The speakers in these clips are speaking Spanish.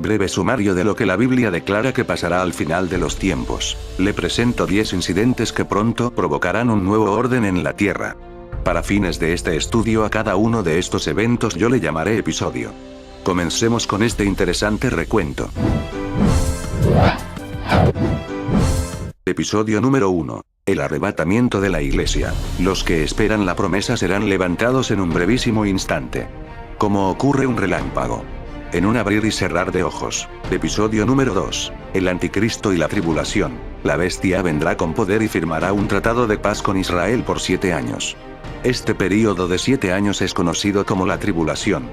Breve sumario de lo que la Biblia declara que pasará al final de los tiempos. Le presento 10 incidentes que pronto provocarán un nuevo orden en la Tierra. Para fines de este estudio a cada uno de estos eventos yo le llamaré episodio. Comencemos con este interesante recuento. Episodio número 1. El arrebatamiento de la iglesia. Los que esperan la promesa serán levantados en un brevísimo instante. Como ocurre un relámpago. En un abrir y cerrar de ojos. Episodio número 2. El anticristo y la tribulación. La bestia vendrá con poder y firmará un tratado de paz con Israel por 7 años. Este período de 7 años es conocido como la tribulación.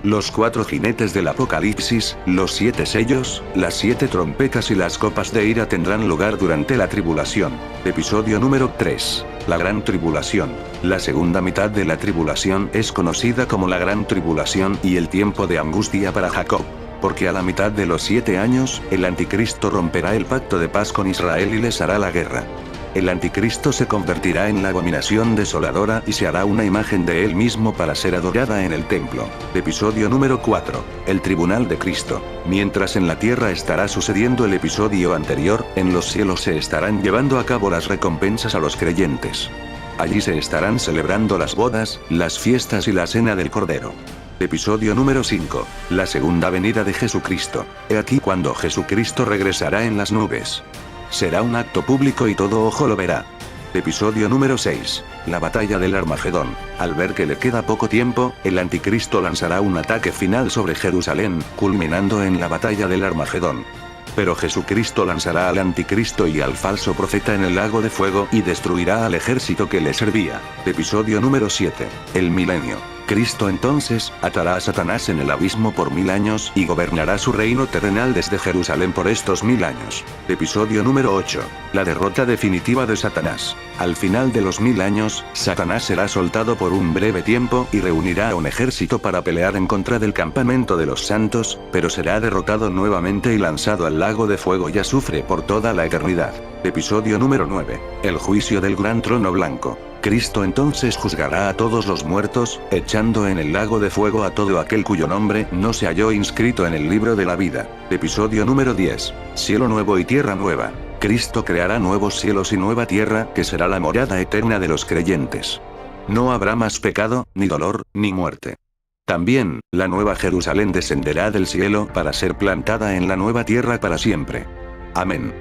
Los 4 jinetes del Apocalipsis, los 7 sellos, las 7 trompetas y las copas de ira tendrán lugar durante la tribulación. Episodio número 3. La Gran Tribulación. La segunda mitad de la tribulación es conocida como la Gran Tribulación y el tiempo de angustia para Jacob. Porque a la mitad de los 7 años, el anticristo romperá el pacto de paz con Israel y les hará la guerra. El anticristo se convertirá en la abominación desoladora y se hará una imagen de él mismo para ser adorada en el templo. Episodio número 4. El tribunal de Cristo. Mientras en la tierra estará sucediendo el episodio anterior, en los cielos se estarán llevando a cabo las recompensas a los creyentes. Allí se estarán celebrando las bodas, las fiestas y la cena del Cordero. Episodio número 5. La segunda venida de Jesucristo. He aquí cuando Jesucristo regresará en las nubes. Será un acto público y todo ojo lo verá. Episodio número 6. La batalla del Armagedón. Al ver que le queda poco tiempo, el anticristo lanzará un ataque final sobre Jerusalén, culminando en la batalla del Armagedón. Pero Jesucristo lanzará al anticristo y al falso profeta en el lago de fuego y destruirá al ejército que le servía. Episodio número 7. El milenio. Cristo entonces atará a Satanás en el abismo por 1000 años y gobernará su reino terrenal desde Jerusalén por estos 1000 años. Episodio número 8. La derrota definitiva de Satanás. Al final de los 1000 años, Satanás será soltado por un breve tiempo y reunirá a un ejército para pelear en contra del campamento de los santos, pero será derrotado nuevamente y lanzado al lago de fuego y azufre por toda la eternidad. Episodio número 9. El juicio del gran trono blanco. Cristo entonces juzgará a todos los muertos, echando en el lago de fuego a todo aquel cuyo nombre no se halló inscrito en el libro de la vida. Episodio número 10. Cielo nuevo y tierra nueva. Cristo creará nuevos cielos y nueva tierra, que será la morada eterna de los creyentes. No habrá más pecado, ni dolor, ni muerte. También, la nueva Jerusalén descenderá del cielo para ser plantada en la nueva tierra para siempre. Amén.